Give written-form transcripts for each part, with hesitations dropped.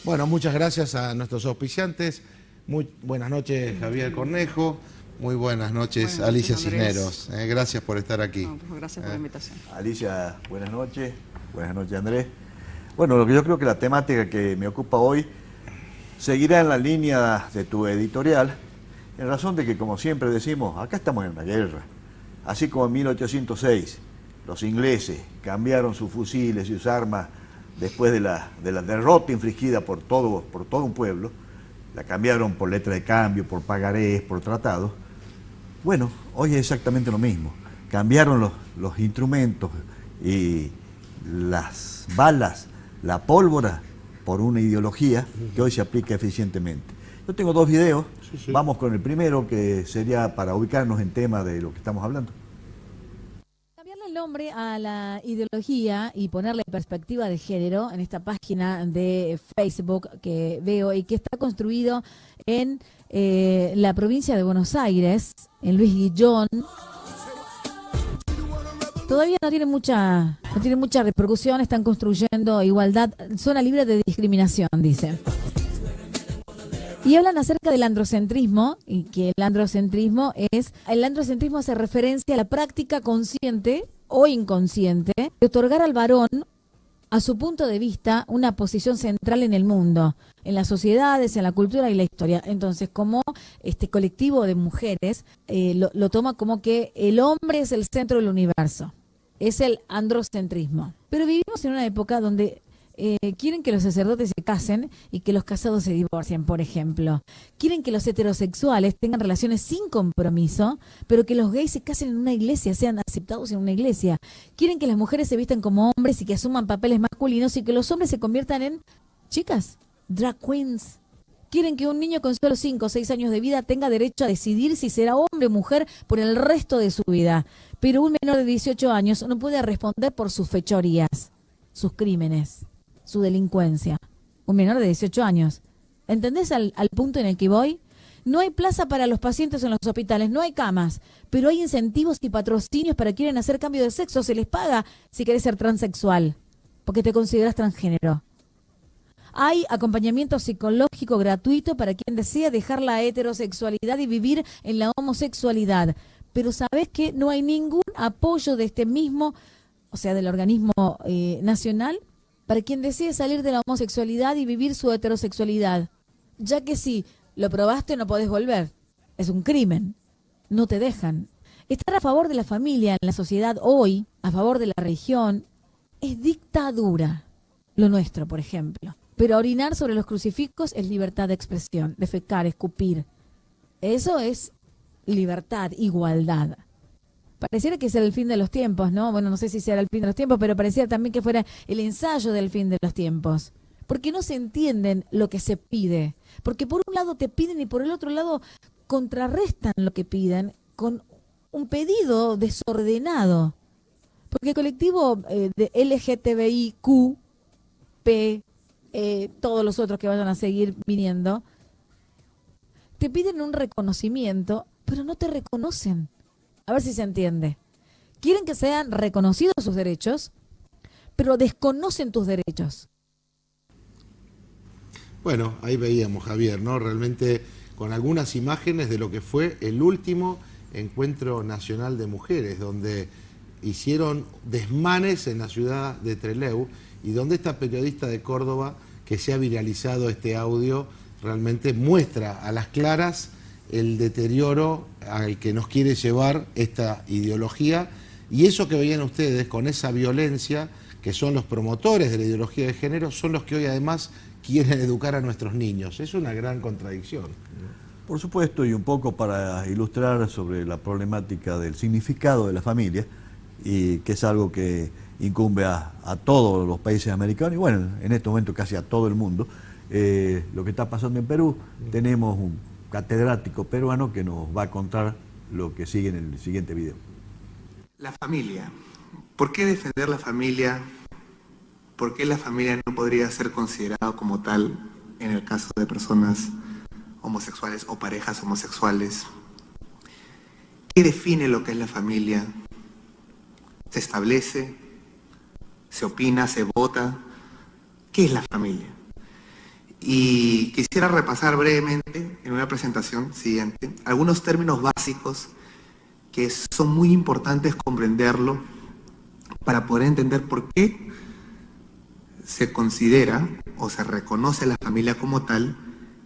Bueno, muchas gracias a nuestros auspiciantes. Muy buenas noches, Javier Cornejo. Muy buenas noches, Alicia Cisneros. Gracias por estar aquí. No, pues gracias por la invitación. Alicia, buenas noches. Buenas noches, Andrés. Bueno, yo creo que la temática que me ocupa hoy seguirá en la línea de tu editorial, en razón de que, como siempre decimos, acá estamos en una guerra. Así como en 1806 los ingleses cambiaron sus fusiles y sus armas después de la derrota infligida por todo un pueblo, la cambiaron por letra de cambio, por pagarés, por tratados. Bueno, hoy es exactamente lo mismo. Cambiaron los instrumentos y las balas, la pólvora, por una ideología que hoy se aplica eficientemente. Yo tengo dos videos. Sí. Vamos con el primero, que sería para ubicarnos en tema de lo que estamos hablando. Cambiarle el nombre a la ideología y ponerle perspectiva de género en esta página de Facebook que veo y que está construido en la provincia de Buenos Aires, en Luis Guillón. Todavía no tiene mucha repercusión, están construyendo igualdad, zona libre de discriminación, dice. Y hablan acerca del androcentrismo, y que el androcentrismo hace referencia a la práctica consciente o inconsciente de otorgar al varón, a su punto de vista, una posición central en el mundo, en las sociedades, en la cultura y la historia. Entonces, como este colectivo de mujeres lo toma como que el hombre es el centro del universo. Es el androcentrismo. Pero vivimos en una época donde quieren que los sacerdotes se casen y que los casados se divorcien, por ejemplo. Quieren que los heterosexuales tengan relaciones sin compromiso, pero que los gays se casen en una iglesia, sean aceptados en una iglesia. Quieren que las mujeres se vistan como hombres y que asuman papeles masculinos y que los hombres se conviertan en chicas, drag queens. Quieren que un niño con solo 5 o 6 años de vida tenga derecho a decidir si será hombre o mujer por el resto de su vida. Pero un menor de 18 años no puede responder por sus fechorías, sus crímenes, su delincuencia. Un menor de 18 años. ¿Entendés al punto en el que voy? No hay plaza para los pacientes en los hospitales, no hay camas, pero hay incentivos y patrocinios para quienes hacer cambio de sexo. Se les paga si querés ser transexual, porque te consideras transgénero. Hay acompañamiento psicológico gratuito para quien desea dejar la heterosexualidad y vivir en la homosexualidad. Pero ¿sabés qué? No hay ningún apoyo de este mismo, o sea, del organismo nacional, para quien desee salir de la homosexualidad y vivir su heterosexualidad. Ya que si lo probaste no podés volver. Es un crimen. No te dejan. Estar a favor de la familia en la sociedad hoy, a favor de la religión, es dictadura. Lo nuestro, por ejemplo. Pero orinar sobre los crucifijos es libertad de expresión, defecar, escupir. Eso es libertad, igualdad. Pareciera que es el fin de los tiempos, ¿no? Bueno, no sé si será el fin de los tiempos, pero pareciera también que fuera el ensayo del fin de los tiempos. Porque no se entienden lo que se pide. Porque por un lado te piden y por el otro lado contrarrestan lo que piden con un pedido desordenado. Porque el colectivo de LGTBIQ, todos los otros que vayan a seguir viniendo, te piden un reconocimiento, pero no te reconocen. A ver si se entiende. Quieren que sean reconocidos sus derechos, pero desconocen tus derechos. Bueno, ahí veíamos, Javier, ¿no? Realmente con algunas imágenes de lo que fue el último encuentro nacional de mujeres, donde hicieron desmanes en la ciudad de Trelew y donde esta periodista de Córdoba, que se ha viralizado este audio, realmente muestra a las claras el deterioro al que nos quiere llevar esta ideología y eso que veían ustedes con esa violencia, que son los promotores de la ideología de género, son los que hoy además quieren educar a nuestros niños. Es una gran contradicción. Por supuesto, y un poco para ilustrar sobre la problemática del significado de la familia, y que es algo que incumbe a todos los países americanos, y bueno, en este momento casi a todo el mundo. Lo que está pasando en Perú, tenemos un catedrático peruano que nos va a contar lo que sigue en el siguiente video. La familia. ¿Por qué defender la familia? ¿Por qué la familia no podría ser considerado como tal en el caso de personas homosexuales o parejas homosexuales? ¿Qué define lo que es la familia? ¿Se establece? ¿Se opina? ¿Se vota? ¿Qué es la familia? Y quisiera repasar brevemente en una presentación siguiente algunos términos básicos que son muy importantes comprenderlo para poder entender por qué se considera o se reconoce la familia como tal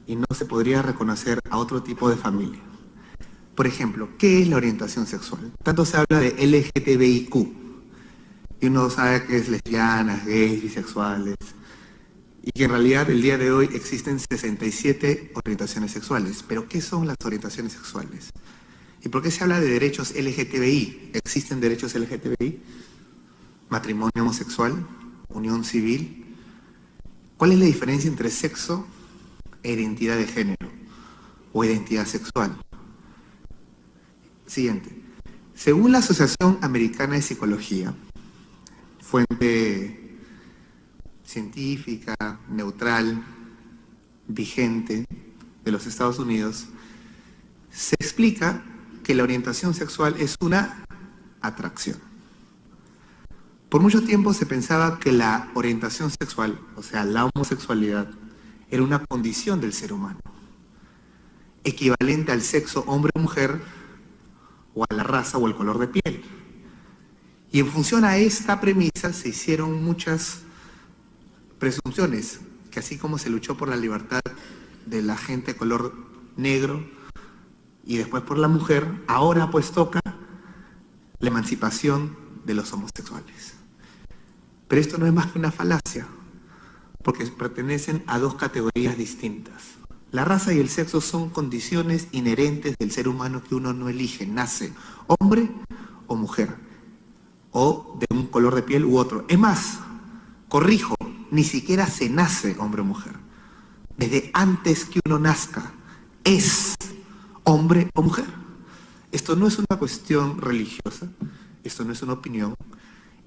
y no se podría reconocer a otro tipo de familia. Por ejemplo, ¿qué es la orientación sexual? Tanto se habla de LGTBIQ y uno sabe que es lesbianas, gays, bisexuales, y que en realidad el día de hoy existen 67 orientaciones sexuales. Pero ¿qué son las orientaciones sexuales? ¿Y por qué se habla de derechos LGTBI? ¿Existen derechos LGTBI? ¿Matrimonio homosexual? ¿Unión civil? ¿Cuál es la diferencia entre sexo e identidad de género o identidad sexual? Siguiente. Según la Asociación Americana de Psicología, fuente científica, neutral, vigente de los Estados Unidos, se explica que la orientación sexual es una atracción. Por mucho tiempo se pensaba que la orientación sexual, o sea, la homosexualidad, era una condición del ser humano, equivalente al sexo hombre o mujer, o a la raza o el color de piel. Y en función a esta premisa se hicieron muchas presunciones, que así como se luchó por la libertad de la gente de color negro y después por la mujer, ahora pues toca la emancipación de los homosexuales. Pero esto no es más que una falacia, porque pertenecen a dos categorías distintas. La raza y el sexo son condiciones inherentes del ser humano que uno no elige, nace hombre o mujer, o de un color de piel u otro. Es más, corrijo, ni siquiera se nace hombre o mujer. Desde antes que uno nazca, es hombre o mujer. Esto no es una cuestión religiosa, esto no es una opinión,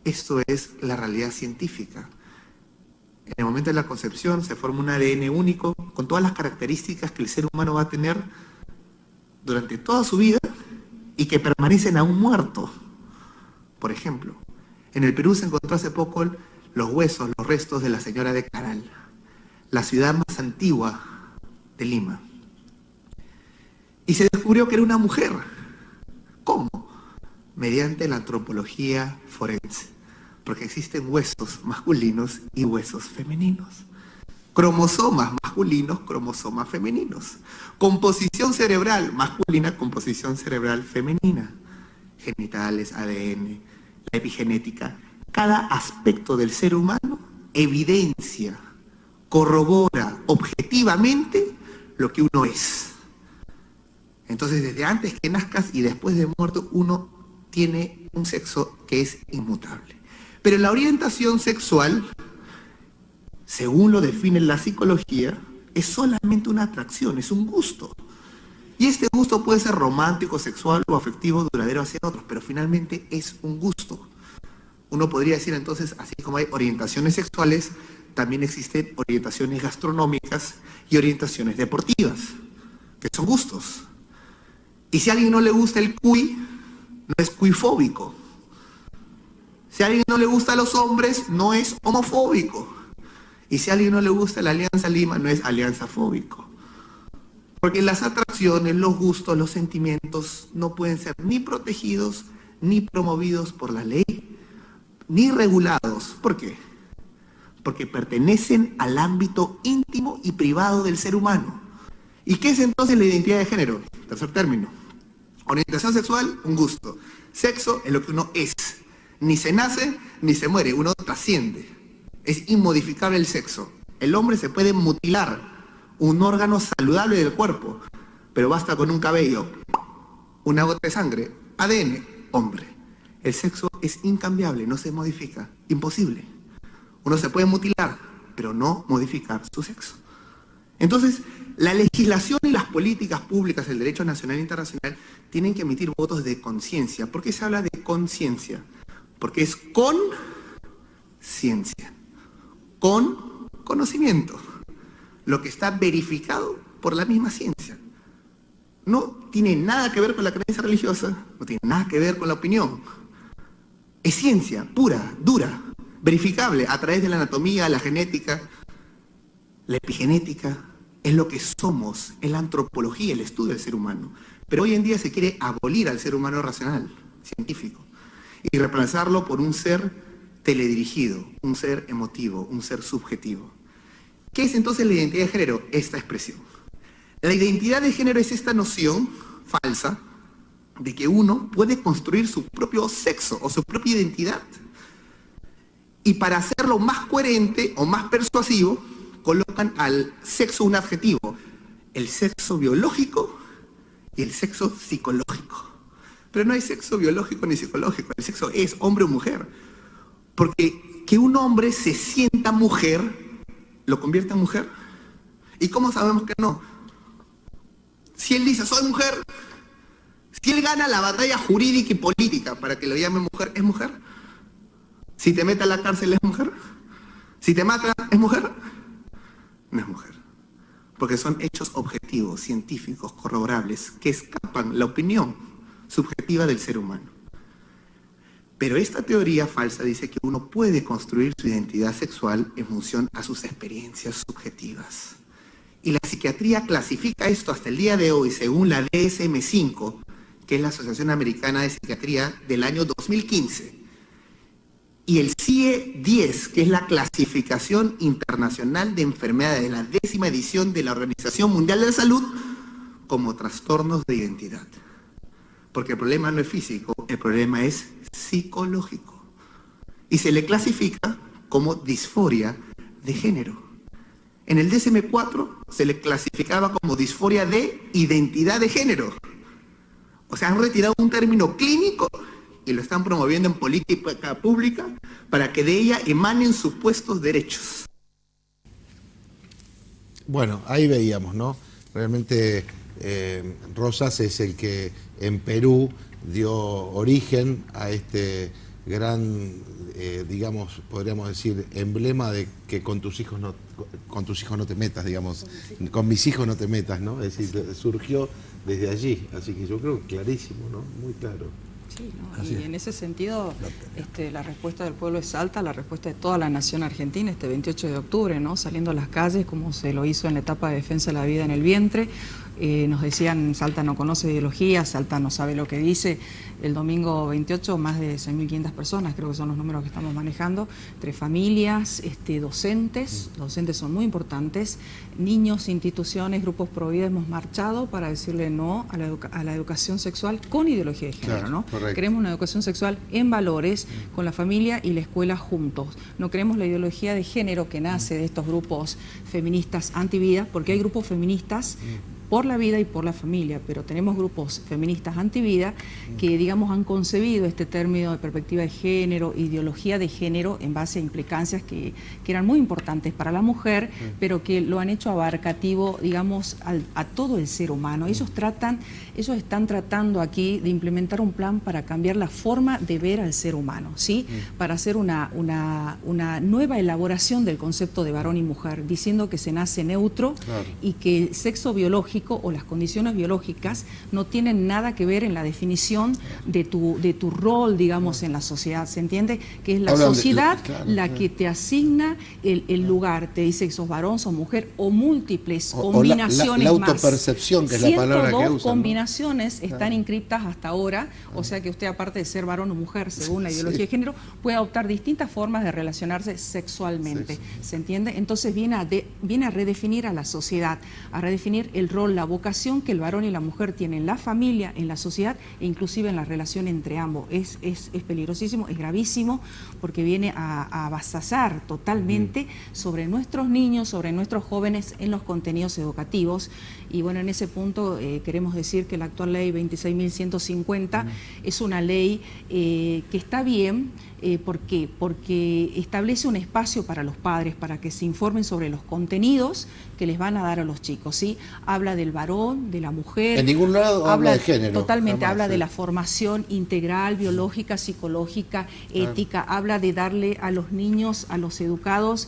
esto es la realidad científica. En el momento de la concepción se forma un ADN único con todas las características que el ser humano va a tener durante toda su vida y que permanecen aún muertos. Por ejemplo, en el Perú se encontró hace poco los huesos, los restos de la señora de Caral, la ciudad más antigua de Lima. Y se descubrió que era una mujer. ¿Cómo? Mediante la antropología forense. Porque existen huesos masculinos y huesos femeninos. Cromosomas masculinos, cromosomas femeninos. Composición cerebral masculina, composición cerebral femenina. Genitales, ADN, la epigenética. Cada aspecto del ser humano evidencia, corrobora objetivamente lo que uno es. Entonces, desde antes que nazcas y después de muerto, uno tiene un sexo que es inmutable. Pero la orientación sexual, según lo define la psicología, es solamente una atracción, es un gusto. Y este gusto puede ser romántico, sexual o afectivo, duradero hacia otros, pero finalmente es un gusto. Uno podría decir entonces, así como hay orientaciones sexuales, también existen orientaciones gastronómicas y orientaciones deportivas, que son gustos. Y si a alguien no le gusta el cuy, no es cuifóbico. Si a alguien no le gusta a los hombres, no es homofóbico. Y si a alguien no le gusta la Alianza Lima, no es alianzafóbico. Porque las atracciones, los gustos, los sentimientos no pueden ser ni protegidos, ni promovidos por la ley, ni regulados. ¿Por qué? Porque pertenecen al ámbito íntimo y privado del ser humano. ¿Y qué es entonces la identidad de género? Tercer término. Orientación sexual, un gusto. Sexo es lo que uno es. Ni se nace, ni se muere, uno trasciende. Es inmodificable el sexo. El hombre se puede mutilar un órgano saludable del cuerpo, pero basta con un cabello, una gota de sangre, ADN, hombre. El sexo es incambiable, no se modifica, imposible. Uno se puede mutilar, pero no modificar su sexo. Entonces, la legislación y las políticas públicas, el derecho nacional e internacional, tienen que emitir votos de conciencia. ¿Por qué se habla de conciencia? Porque es con ciencia, con conocimiento, lo que está verificado por la misma ciencia. No tiene nada que ver con la creencia religiosa, no tiene nada que ver con la opinión. Es ciencia pura, dura, verificable a través de la anatomía, la genética La epigenética es lo que somos, es la antropología, el estudio del ser humano. Pero hoy en día se quiere abolir al ser humano racional, científico, y reemplazarlo por un ser teledirigido, un ser emotivo, un ser subjetivo. ¿Qué es entonces la identidad de género? Esta expresión. La identidad de género es esta noción falsa de que uno puede construir su propio sexo o su propia identidad. Y para hacerlo más coherente o más persuasivo, colocan al sexo un adjetivo, el sexo biológico y el sexo psicológico. Pero no hay sexo biológico ni psicológico, el sexo es hombre o mujer. Porque que un hombre se sienta mujer, ¿lo convierte en mujer? ¿Y cómo sabemos que no? Si él dice, soy mujer, si él gana la batalla jurídica y política para que lo llamen mujer, ¿es mujer? Si te mete a la cárcel, ¿es mujer? Si te mata, ¿es mujer? No es mujer. Porque son hechos objetivos, científicos, corroborables, que escapan la opinión subjetiva del ser humano. Pero esta teoría falsa dice que uno puede construir su identidad sexual en función a sus experiencias subjetivas. Y la psiquiatría clasifica esto hasta el día de hoy, según la DSM-5, que es la Asociación Americana de Psiquiatría del año 2015, y el CIE-10, que es la Clasificación Internacional de Enfermedades de la 10ª edición de la Organización Mundial de la Salud, como trastornos de identidad. Porque el problema no es físico, el problema es psicológico. Y se le clasifica como disforia de género. En el DSM-4 se le clasificaba como disforia de identidad de género. O sea, han retirado un término clínico y lo están promoviendo en política pública para que de ella emanen supuestos derechos. Bueno, ahí veíamos, ¿no? Realmente Rosas es el que en Perú dio origen a este gran, digamos, podríamos decir, emblema de que con tus hijos no te metas, digamos, con mis hijos no te metas, ¿no? Es decir, surgió desde allí, así que yo creo que clarísimo, ¿no? Muy claro. Sí, ¿no? Y en ese sentido, la respuesta del pueblo es Salta, la respuesta de toda la nación argentina, este 28 de octubre, ¿no? Saliendo a las calles, como se lo hizo en la etapa de defensa de la vida en el vientre. Nos decían, Salta no conoce ideología, Salta no sabe lo que dice. El domingo 28, más de 6.500 personas, creo que son los números que estamos manejando, entre familias, docentes, los docentes son muy importantes, niños, instituciones, grupos pro vida, hemos marchado para decirle no a la educación sexual con ideología de género, ¿no? Correcto. Queremos una educación sexual en valores, con la familia y la escuela juntos. No queremos la ideología de género que nace de estos grupos feministas antivida, porque hay grupos feministas por la vida y por la familia, pero tenemos grupos feministas antivida que, digamos, han concebido este término de perspectiva de género, ideología de género, en base a implicancias que eran muy importantes para la mujer, pero que lo han hecho abarcativo, digamos, a todo el ser humano. Ellos están tratando aquí de implementar un plan para cambiar la forma de ver al ser humano, ¿sí? Para hacer una nueva elaboración del concepto de varón y mujer, diciendo que se nace neutro, claro, y que el sexo biológico o las condiciones biológicas no tienen nada que ver en la definición de tu rol, digamos, en la sociedad. ¿Se entiende? Que es la sociedad la que te asigna el lugar, te dice que sos varón, sos mujer, o múltiples combinaciones la autopercepción, que es la palabra que usan, combinaciones, ¿no? Están inscritas hasta ahora, o sea que usted, aparte de ser varón o mujer, según la ideología de género, puede adoptar distintas formas de relacionarse sexualmente. ¿Se entiende? Entonces viene a redefinir a la sociedad, a redefinir el rol, la vocación que el varón y la mujer tienen en la familia, en la sociedad e inclusive en la relación entre ambos. Es peligrosísimo, es gravísimo, porque viene a avasallar totalmente sobre nuestros niños, sobre nuestros jóvenes en los contenidos educativos. Y bueno, en ese punto queremos decir que la actual ley 26.150 es una ley que está bien. ¿Por qué? Porque establece un espacio para los padres, para que se informen sobre los contenidos que les van a dar a los chicos, ¿sí? Habla de del varón, de la mujer. En ningún lado habla de género. Totalmente, Jamás, habla sí. de la formación integral, biológica, psicológica, ética, habla de darle a los niños, a los educados,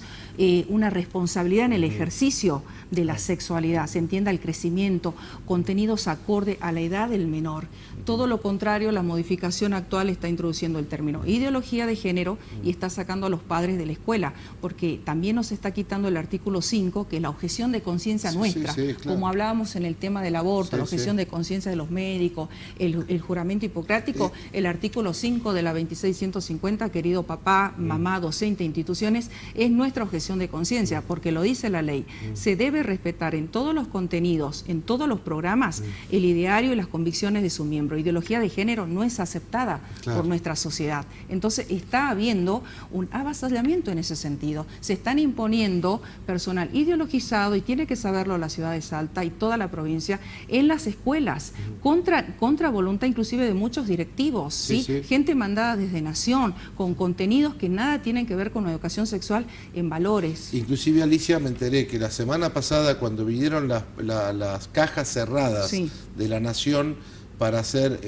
una responsabilidad en el ejercicio de la sexualidad, se entienda el crecimiento, contenidos acorde a la edad del menor. Todo lo contrario, la modificación actual está introduciendo el término ideología de género y está sacando a los padres de la escuela, porque también nos está quitando el artículo 5, que es la objeción de conciencia nuestra, claro. como hablábamos en el tema del aborto, Sí, la objeción sí. de conciencia de los médicos, el juramento hipocrático, el artículo 5 de la 2650, querido papá, mamá, docente, instituciones, es nuestra objeción de conciencia, porque lo dice la ley. Se debe respetar en todos los contenidos, en todos los programas, el ideario y las convicciones de su miembro. Ideología de género no es aceptada por nuestra sociedad. Entonces está habiendo un avasallamiento en ese sentido. Se están imponiendo personal ideologizado, y tiene que saberlo la ciudad de Salta y toda la provincia, en las escuelas, contra voluntad inclusive de muchos directivos, ¿sí? Gente mandada desde Nación, con contenidos que nada tienen que ver con la educación sexual en valores. Inclusive, Alicia, me enteré que la semana pasada, cuando vinieron las cajas cerradas de la Nación para hacer,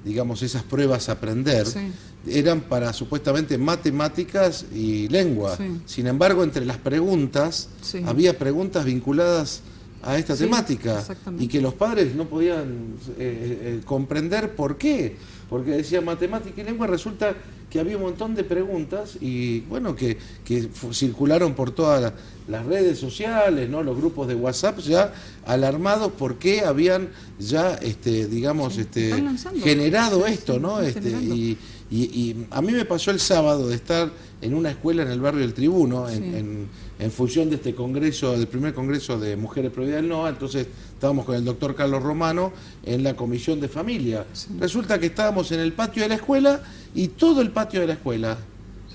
digamos, esas pruebas a aprender, eran para supuestamente matemáticas y lengua. Sin embargo, entre las preguntas, había preguntas vinculadas a esta temática, y que los padres no podían comprender por qué, porque decía matemática y lengua. Resulta que había un montón de preguntas y bueno, que circularon por todas las redes sociales, ¿no? Los grupos de WhatsApp ya alarmados porque habían ya digamos generado esto, ¿no? Y a mí me pasó el sábado de estar en una escuela en el barrio del Tribuno, en función de este congreso, del primer congreso de Mujeres Pro Vida del NOA. Entonces estábamos con el doctor Carlos Romano en la comisión de familia. Resulta que estábamos en el patio de la escuela, y todo el patio de la escuela,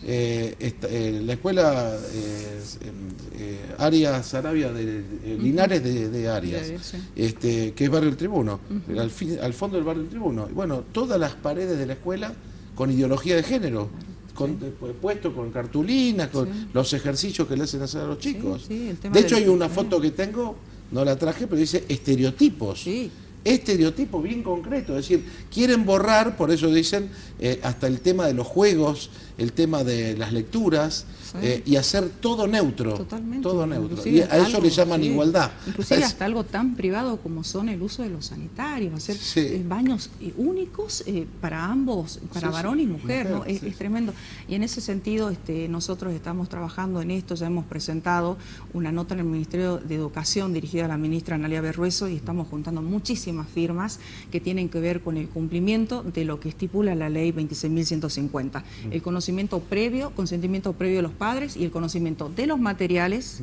la escuela Arias Sarabia de Linares de Arias, que es barrio del Tribuno, al fondo del barrio del Tribuno. Y bueno, todas las paredes de la escuela con ideología de género, puesto con cartulinas, con los ejercicios que le hacen hacer a los chicos. De hecho, hay una foto que tengo, no la traje, pero dice estereotipos. Estereotipos bien concretos, es decir, quieren borrar, por eso dicen, hasta el tema de los juegos, el tema de las lecturas, y hacer todo neutro. Totalmente. Todo neutro. Inclusive Y a eso le llaman igualdad. Inclusive hasta algo tan privado como son el uso de los sanitarios, hacer baños únicos para ambos, para varón y mujer, ¿no? Es tremendo. Y en ese sentido nosotros estamos trabajando en esto, ya hemos presentado una nota en el Ministerio de Educación dirigida a la ministra Analia Berrueso, y estamos juntando muchísimas firmas que tienen que ver con el cumplimiento de lo que estipula la ley 26.150. El conocimiento previo, consentimiento previo de los padres, y el conocimiento de los materiales,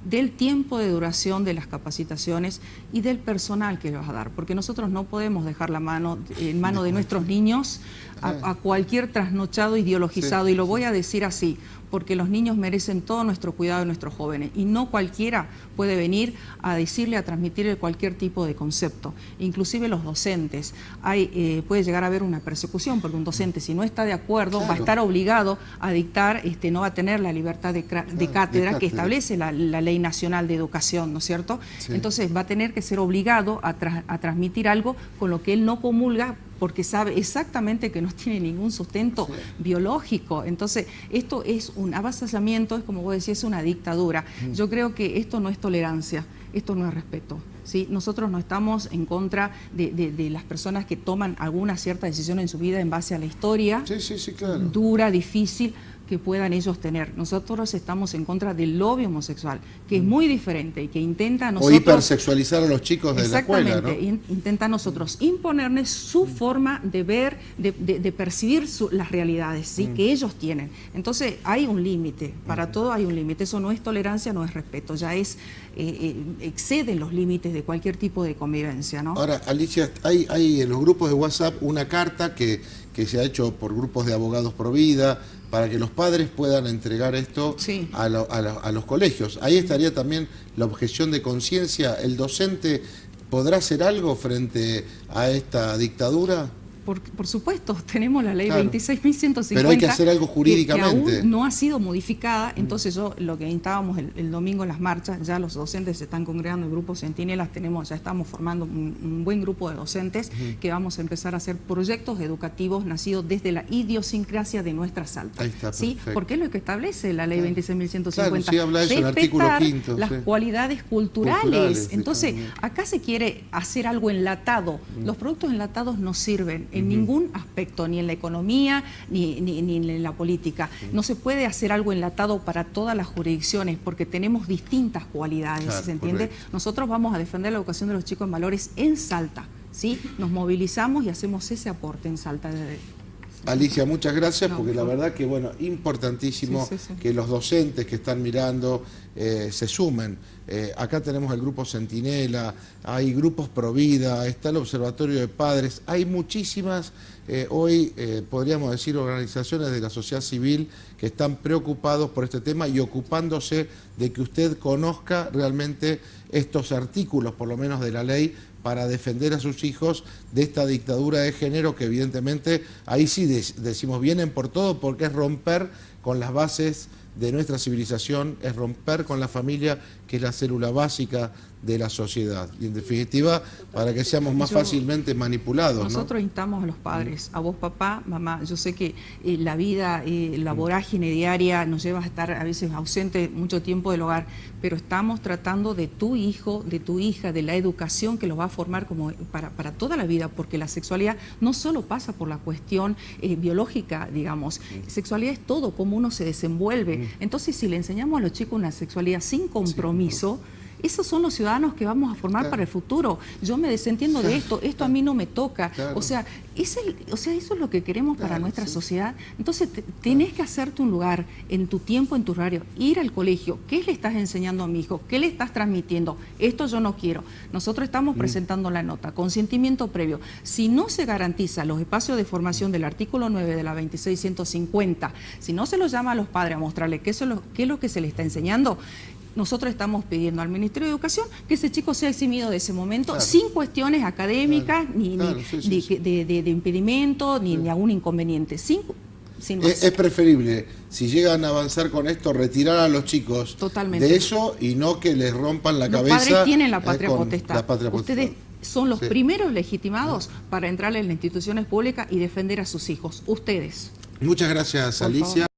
del tiempo de duración de las capacitaciones y del personal que les vas a dar, porque nosotros no podemos dejar la mano en mano de nuestros niños a cualquier trasnochado ideologizado, y lo voy a decir así, porque los niños merecen todo nuestro cuidado de nuestros jóvenes, y no cualquiera puede venir a decirle, a transmitirle cualquier tipo de concepto, inclusive los docentes. Puede llegar a haber una persecución, porque un docente, si no está de acuerdo, va a estar obligado a dictar, no va a tener la libertad de cátedra que establece la Ley Nacional de Educación, ¿no es cierto? Entonces va a tener que ser obligado a transmitir algo con lo que él no comulga, porque sabe exactamente que no tiene ningún sustento biológico. Entonces, esto es un avasallamiento, es como vos decís, es una dictadura. Yo creo que esto no es tolerancia, esto no es respeto, ¿sí? Nosotros no estamos en contra de las personas que toman alguna cierta decisión en su vida en base a la historia dura, difícil, que puedan ellos tener. Nosotros estamos en contra del lobby homosexual, que es muy diferente y que intenta nosotros... O hipersexualizar a los chicos de la escuela, ¿no? Intenta a nosotros imponerles su forma de ver, de percibir las realidades, ¿sí? Que ellos tienen. Entonces hay un límite, para todo hay un límite. Eso no es tolerancia, no es respeto, ya es exceden los límites de cualquier tipo de convivencia, ¿no? Ahora, Alicia, hay en los grupos de WhatsApp una carta que se ha hecho por grupos de abogados pro vida, para que los padres puedan entregar esto a los colegios. Ahí estaría también la objeción de conciencia. ¿El docente podrá hacer algo frente a esta dictadura? Por supuesto, tenemos la ley Claro. 26.150. Pero hay que hacer algo jurídicamente. Que aún no ha sido modificada. Entonces lo que instábamos el domingo en las marchas, ya los docentes se están congregando en grupos centinelas, ya estamos formando un buen grupo de docentes que vamos a empezar a hacer proyectos educativos nacidos desde la idiosincrasia de nuestra Salta. Ahí está, ¿Sí? perfecto. Porque es lo que establece la ley 26.150. Claro, sí habla eso en el artículo Respetar quinto, las sí. cualidades culturales. Culturales, Entonces, sí. acá se quiere hacer algo enlatado. Los productos enlatados no sirven en ningún aspecto, ni en la economía, ni en la política. No se puede hacer algo enlatado para todas las jurisdicciones, porque tenemos distintas cualidades, Claro, ¿se entiende? correcto. Nosotros vamos a defender la educación de los chicos en valores en Salta, ¿sí? Nos movilizamos y hacemos ese aporte en Salta. Alicia, muchas gracias, No, porque la por favor. verdad que, bueno, importantísimo Sí, sí, sí. que los docentes que están mirando se sumen. Acá tenemos el grupo Centinela, hay grupos Provida, está el Observatorio de Padres, hay muchísimas, hoy podríamos decir, organizaciones de la sociedad civil que están preocupados por este tema y ocupándose de que usted conozca realmente estos artículos, por lo menos de la ley, para defender a sus hijos de esta dictadura de género que evidentemente ahí sí decimos vienen por todo, porque es romper con las bases de nuestra civilización, es romper con la familia, que es la célula básica de la sociedad. Y en definitiva, para que seamos más fácilmente manipulados, ¿no? Nosotros instamos a los padres, a vos papá, mamá. Yo sé que la vida, la vorágine diaria nos lleva a estar a veces ausente mucho tiempo del hogar, pero estamos tratando de tu hijo, de tu hija, de la educación que los va a formar como para toda la vida, porque la sexualidad no solo pasa por la cuestión biológica, digamos. Sexualidad es todo, cómo uno se desenvuelve. Entonces, si le enseñamos a los chicos una sexualidad sin compromiso, esos son los ciudadanos que vamos a formar para el futuro. Yo me desentiendo de esto a mí no me toca. Claro. O sea, eso es lo que queremos para nuestra sociedad. Entonces, tenés que hacerte un lugar en tu tiempo, en tu horario, ir al colegio. ¿Qué le estás enseñando a mi hijo? ¿Qué le estás transmitiendo? Esto yo no quiero. Nosotros estamos presentando la nota, consentimiento previo. Si no se garantiza los espacios de formación del artículo 9 de la 26.150, si no se los llama a los padres a mostrarles qué es lo que se le está enseñando, nosotros estamos pidiendo al Ministerio de Educación que ese chico sea eximido de ese momento, Claro. sin cuestiones académicas, Claro, sí, sí. de impedimento, ni algún inconveniente. Sin más. Es preferible, si llegan a avanzar con esto, retirar a los chicos Totalmente. de eso y no que les rompan la Los cabeza. padres tienen la patria con potestad. la patria potestad. Ustedes son los Sí. primeros legitimados para entrar en las instituciones públicas y defender a sus hijos. Ustedes. Muchas gracias, Por Alicia. favor.